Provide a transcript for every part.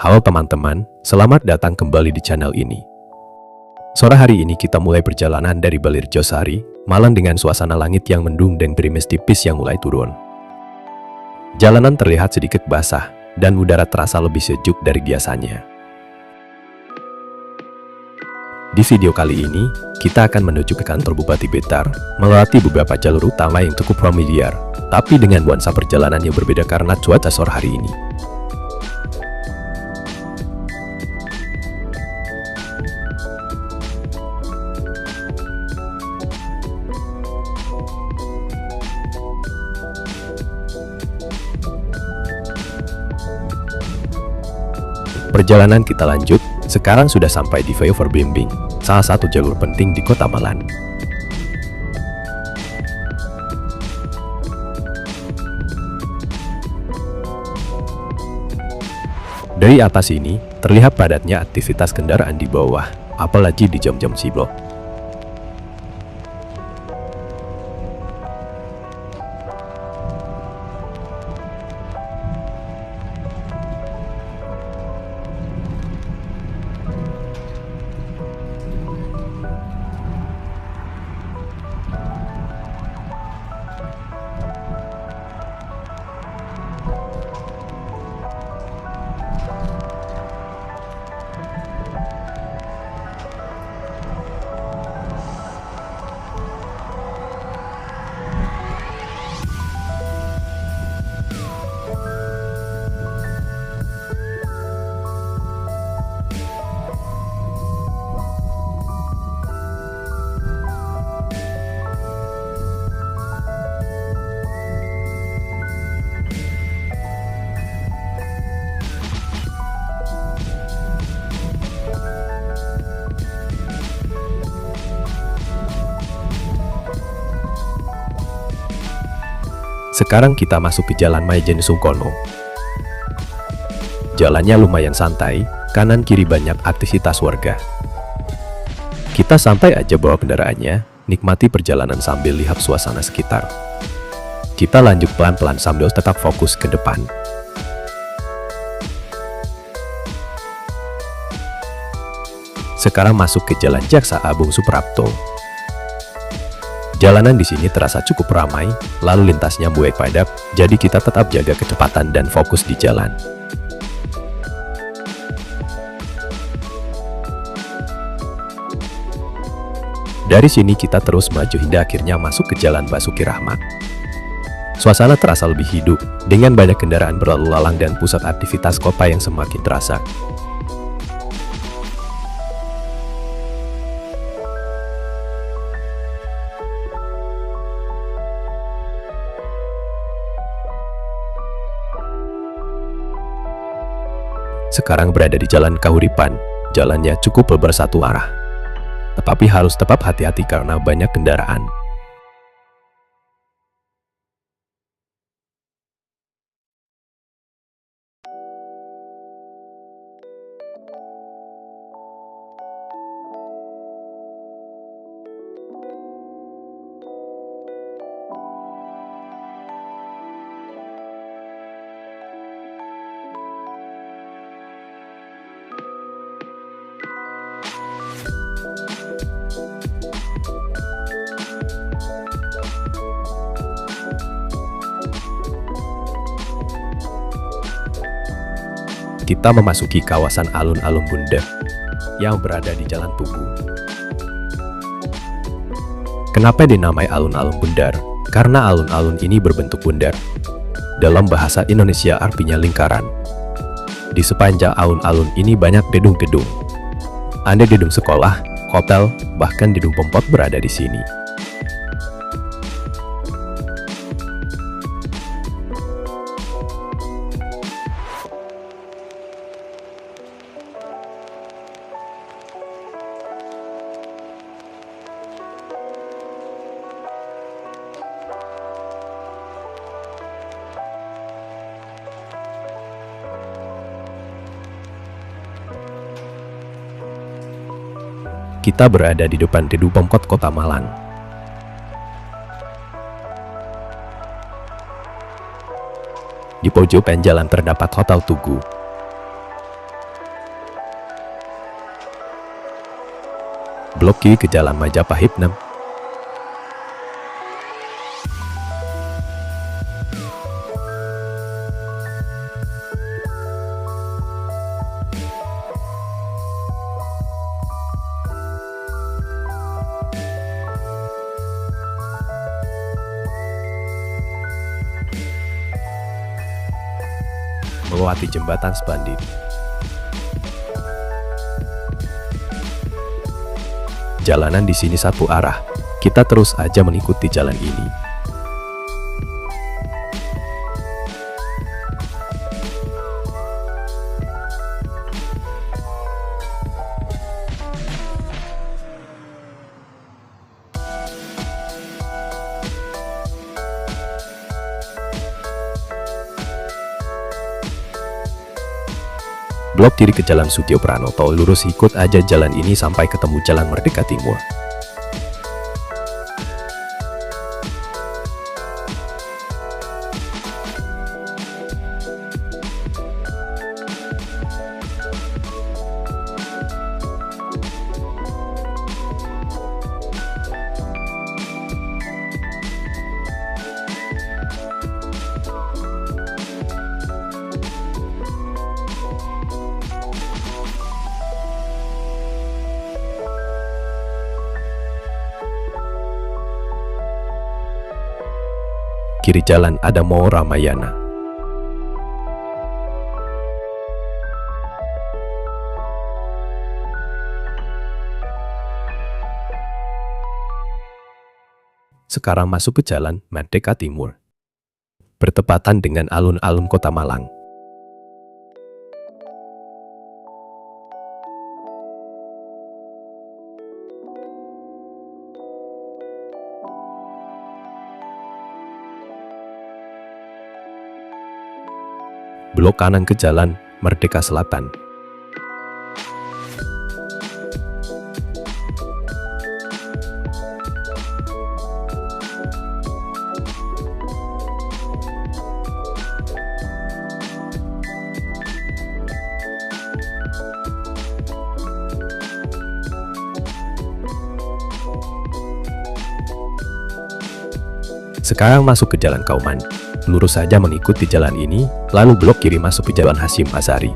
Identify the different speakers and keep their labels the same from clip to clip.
Speaker 1: Halo teman-teman, selamat datang kembali di channel ini. Sore hari ini kita mulai perjalanan dari Balirjosari, Malang dengan suasana langit yang mendung dan gerimis tipis yang mulai turun. Jalanan terlihat sedikit basah, dan udara terasa lebih sejuk dari biasanya. Di video kali ini, kita akan menuju ke kantor Bupati Blitar, melewati beberapa jalur utama yang cukup familiar, tapi dengan nuansa perjalanan yang berbeda karena cuaca sore hari ini. Perjalanan kita lanjut, sekarang sudah sampai di Flyover Blimbing, salah satu jalur penting di kota Malang. Dari atas ini, terlihat padatnya aktivitas kendaraan di bawah, apalagi di jam-jam sibuk. Sekarang kita masuk ke Jalan Maijen Sungkono. Jalannya lumayan santai, kanan kiri banyak aktivitas warga. Kita santai aja bawa kendaraannya, nikmati perjalanan sambil lihat suasana sekitar. Kita lanjut pelan-pelan sambil tetap fokus ke depan. Sekarang masuk ke Jalan Jaksa Agung Suprapto. Jalanan di sini terasa cukup ramai, lalu lintasnya mulai padat, jadi kita tetap jaga kecepatan dan fokus di jalan. Dari sini kita terus maju hingga akhirnya masuk ke Jalan Basuki Rahmat. Suasana terasa lebih hidup, dengan banyak kendaraan berlalu lalang dan pusat aktivitas kota yang semakin terasa. Sekarang berada di Jalan Kahuripan, jalannya cukup lebar satu arah. Tetapi harus tetap hati-hati karena banyak kendaraan. Kita memasuki kawasan alun-alun Bundar yang berada di Jalan Tugu. Kenapa dinamai alun-alun Bundar? Karena alun-alun ini berbentuk bundar. Dalam bahasa Indonesia artinya lingkaran. Di sepanjang alun-alun ini banyak gedung-gedung. Ada gedung sekolah, hotel, bahkan gedung pemkot berada di sini. Kita berada di depan gedung pemkot Kota Malang. Di pojokan jalan terdapat Hotel Tugu. Belok kiri ke Jalan Majapahit 6. Melewati jembatan Spandit. Jalanan di sini satu arah. Kita terus aja mengikuti jalan ini. Blok kiri ke Jalan Sutio Pranoto, lurus ikut aja jalan ini sampai ketemu Jalan Merdeka Timur. Kiri jalan ada Mall Ramayana. Sekarang masuk ke Jalan Merdeka Timur, bertepatan dengan alun-alun Kota Malang. Belok kanan ke Jalan Merdeka Selatan. Sekarang masuk ke Jalan Kauman. Lurus saja mengikuti jalan ini, lalu belok kiri masuk ke Jalan Hasyim Asy'ari.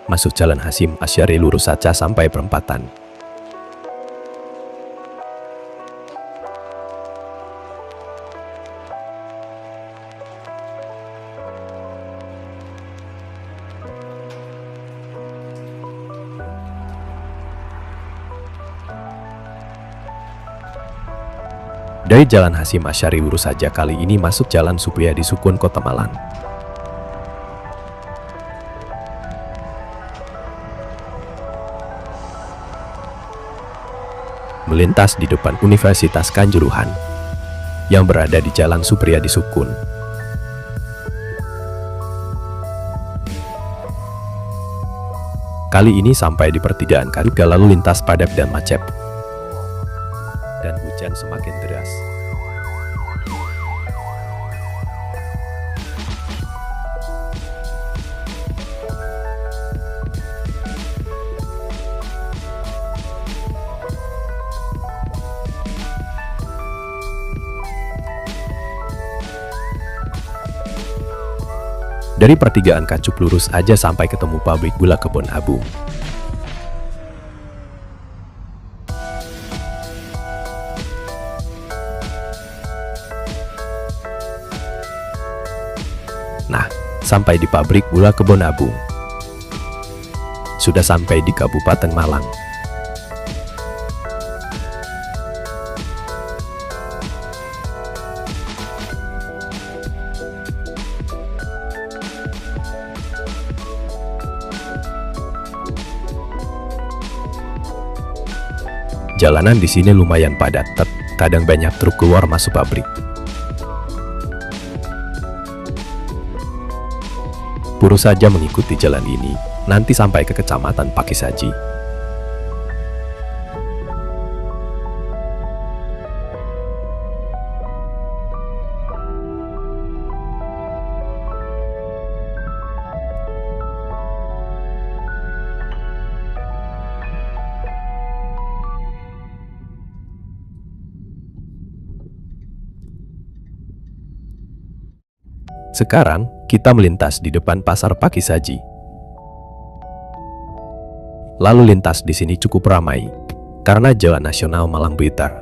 Speaker 1: Masuk Jalan Hasyim Asy'ari, lurus saja sampai perempatan. Dari Jalan Hasyim Asy'ari lurus saja, kali ini masuk Jalan Supriyadi Sukun Kota Malang. Melintas di depan Universitas Kanjuruhan yang berada di Jalan Supriyadi Sukun. Kali ini sampai di pertigaan Karuga, lalu lintas padat dan macet. Dan hujan semakin deras. Dari pertigaan Kacup lurus aja sampai ketemu pabrik gula Kebon Abu. Nah, sampai di pabrik gula Kebon Abu. Sudah sampai di Kabupaten Malang. Jalanan di sini lumayan padat, kadang banyak truk keluar masuk pabrik. Lurus saja mengikuti jalan ini, nanti sampai ke Kecamatan Pakisaji. Sekarang, kita melintas di depan Pasar Pakisaji. Lalu lintas di sini cukup ramai, karena Jalan Nasional Malang Blitar.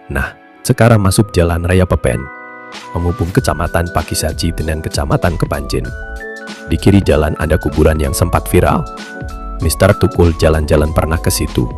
Speaker 1: Nah, sekarang masuk Jalan Raya Pepen, menghubung Kecamatan Pakisaji dengan Kecamatan Kepanjen. Di kiri jalan ada kuburan yang sempat viral. Mister Tukul jalan-jalan pernah ke situ.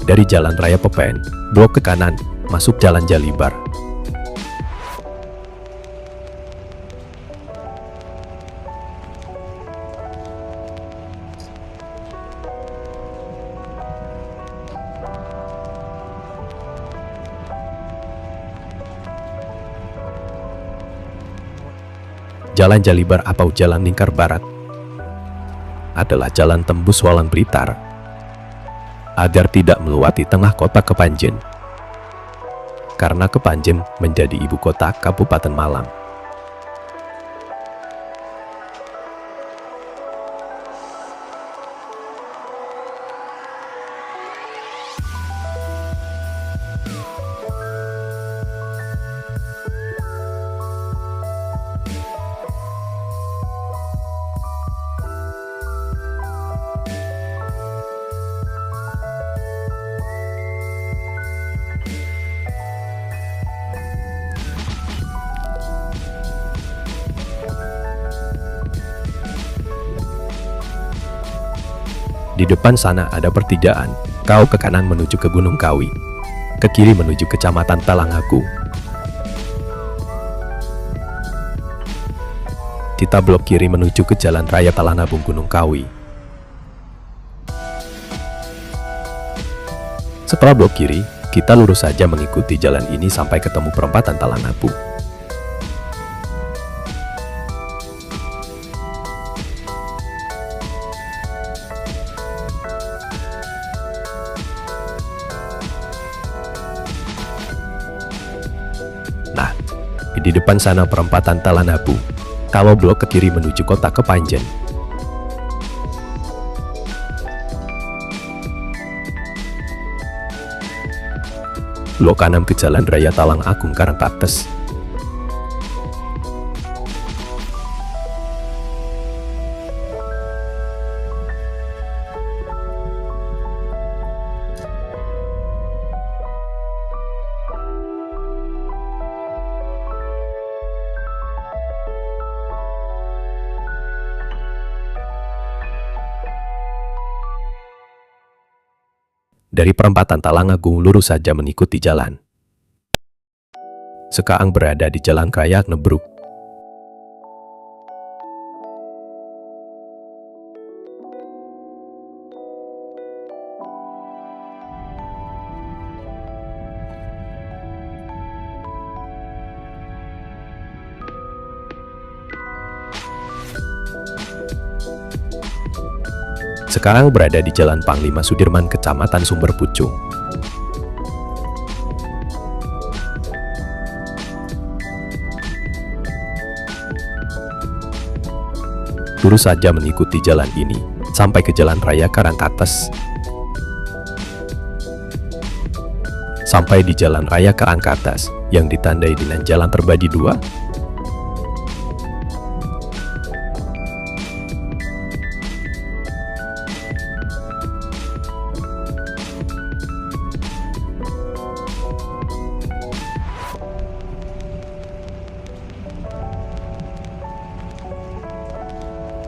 Speaker 1: Dari Jalan Raya Pepen, blok ke kanan, masuk Jalan Jalibar. Jalan Jalibar atau Jalan Lingkar Barat adalah jalan tembus Walang Blitar agar tidak melewati tengah kota Kepanjen, karena Kepanjen menjadi ibu kota Kabupaten Malang. Di depan sana ada pertigaan, kau ke kanan menuju ke Gunung Kawi, ke kiri menuju Kecamatan Talangagung. Kita blok kiri menuju ke Jalan Raya Talanabung Gunung Kawi. Setelah blok kiri, kita lurus saja mengikuti jalan ini sampai ketemu perempatan Talanabung. Nah, di depan sana perempatan Talanabung. Kalau blok ke kiri menuju kota Kepanjen. Blok kanan ke Jalan Raya Talang Agung Karangkates. Dari perempatan Talangagung lurus saja mengikuti jalan. Sekarang berada di Jalan Raya Nebruk. Sekarang berada di Jalan Panglima Sudirman, Kecamatan Sumber Pucung. Lurus saja mengikuti jalan ini, sampai ke Jalan Raya Karangkates. Sampai di Jalan Raya Karangkates, yang ditandai dengan Jalan Terbadi 2.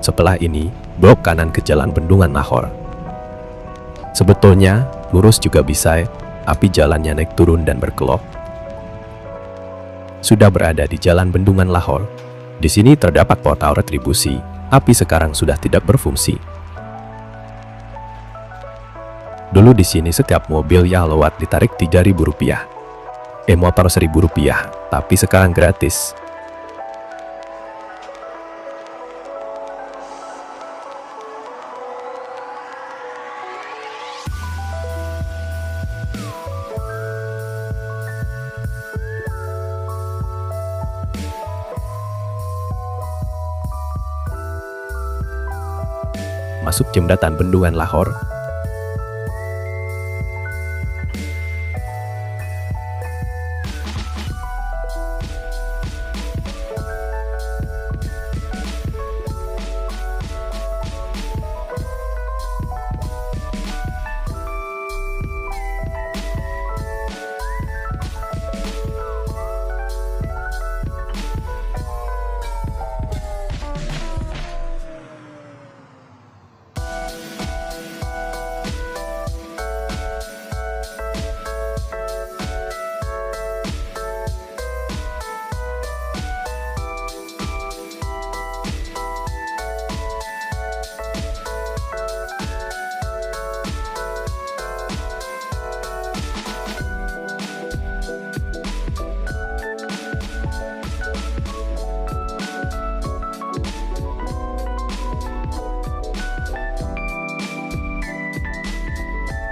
Speaker 1: Setelah ini, blok kanan ke Jalan Bendungan Lahor. Sebetulnya, lurus juga bisa, tapi jalannya naik turun dan berkelok. Sudah berada di Jalan Bendungan Lahor. Di sini terdapat portal retribusi, tapi sekarang sudah tidak berfungsi. Dulu di sini setiap mobil yang lewat ditarik Rp3.000. motor Rp1.000, tapi sekarang gratis. Masuk jembatan Bendungan Lahore.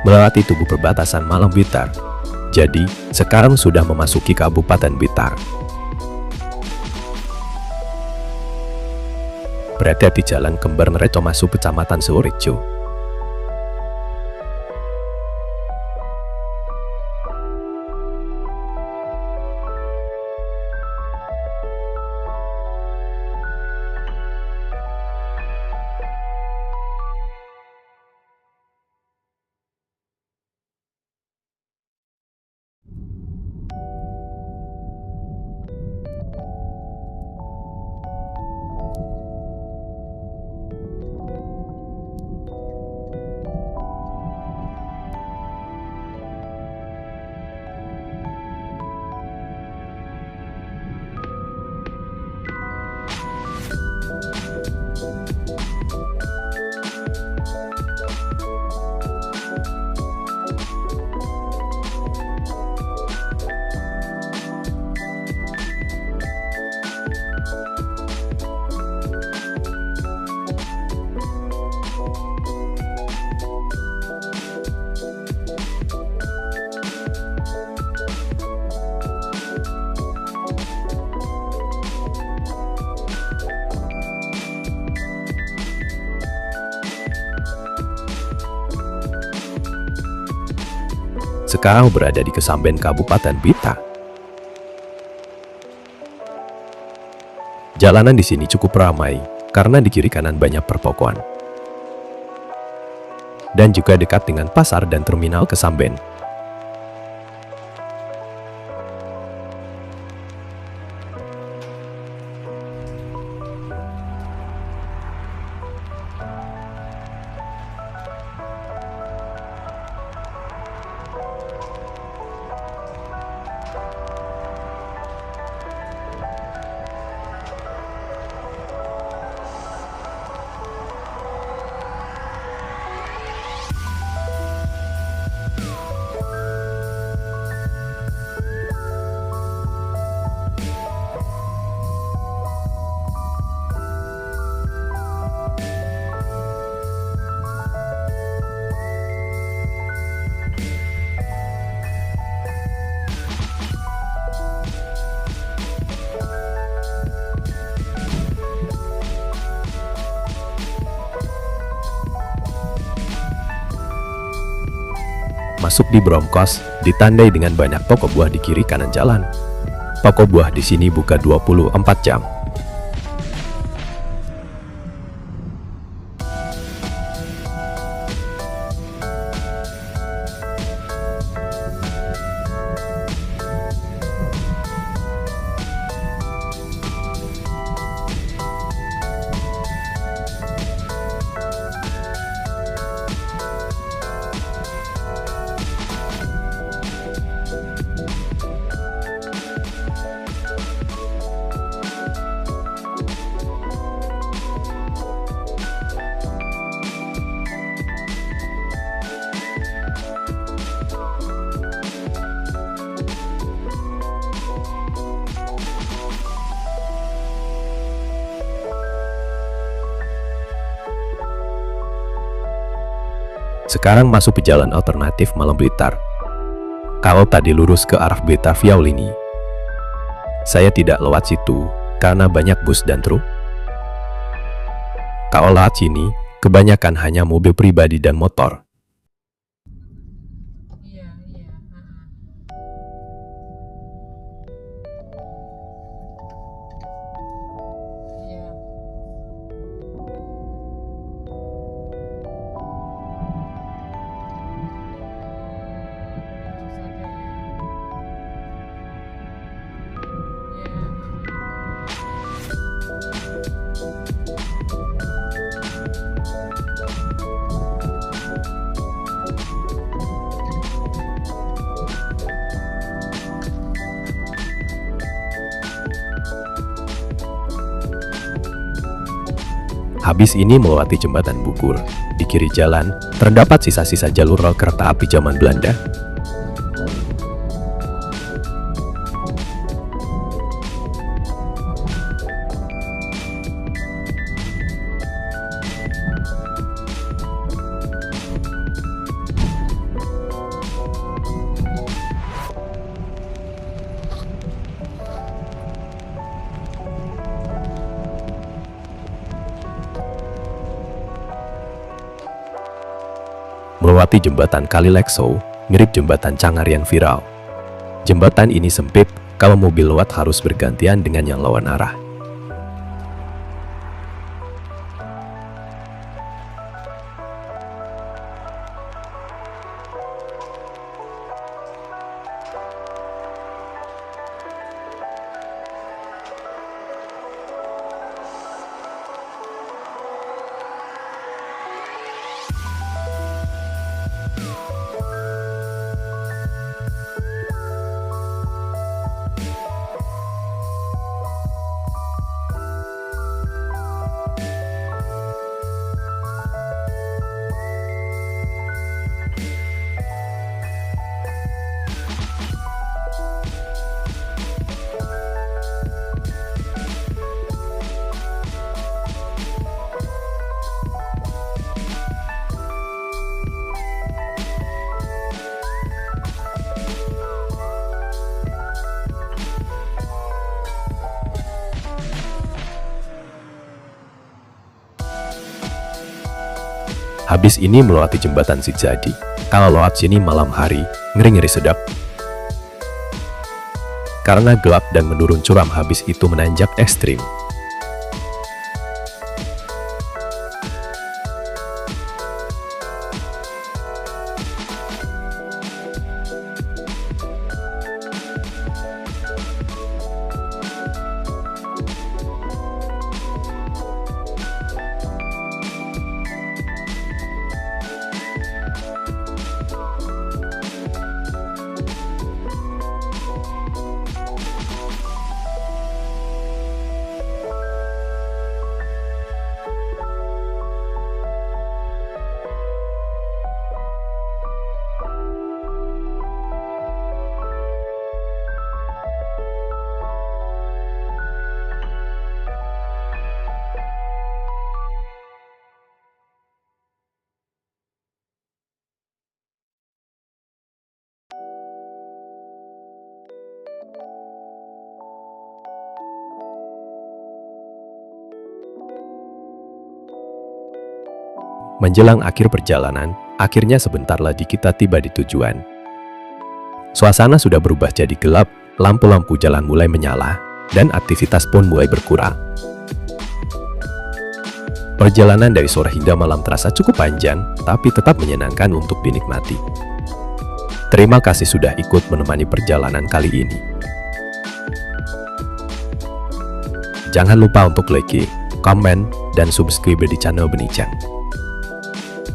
Speaker 1: Melewati tubuh perbatasan Malang Blitar. Jadi, sekarang sudah memasuki Kabupaten Blitar. Berada di Jalan Kembar Nereco masuk Kecamatan Suworejo. Sekarang berada di Kesamben, Kabupaten Blitar. Jalanan di sini cukup ramai karena di kiri kanan banyak perpokoan. Dan juga dekat dengan pasar dan terminal Kesamben. Masuk di Bromkos, ditandai dengan banyak toko buah di kiri kanan jalan. Toko buah di sini buka 24 jam. Sekarang masuk ke jalan alternatif Malang Blitar. Kalau tadi lurus ke arah Batavia Lini. Saya tidak lewat situ karena banyak bus dan truk. Kalau lewat sini, kebanyakan hanya mobil pribadi dan motor.
Speaker 2: Iya, iya. Iya. Itu saja ya.
Speaker 1: Habis ini melewati jembatan Bukur. Di kiri jalan, terdapat sisa-sisa jalur rel kereta api zaman Belanda. Melewati jembatan Kali Lekso, mirip jembatan Cangar yang viral. Jembatan ini sempit, kalau mobil lewat harus bergantian dengan yang lawan arah. Habis ini melewati jembatan Sijadi. Kalau lewat sini malam hari, ngeri-ngeri sedap. Karena gelap dan menurun curam, habis itu menanjak ekstrim. Menjelang akhir perjalanan, akhirnya sebentar lagi kita tiba di tujuan. Suasana sudah berubah jadi gelap, lampu-lampu jalan mulai menyala, dan aktivitas pun mulai berkurang. Perjalanan dari sore hingga malam terasa cukup panjang, tapi tetap menyenangkan untuk dinikmati. Terima kasih sudah ikut menemani perjalanan kali ini. Jangan lupa untuk like, komen, dan subscribe di channel Benicang.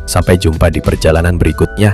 Speaker 1: Sampai jumpa di perjalanan berikutnya.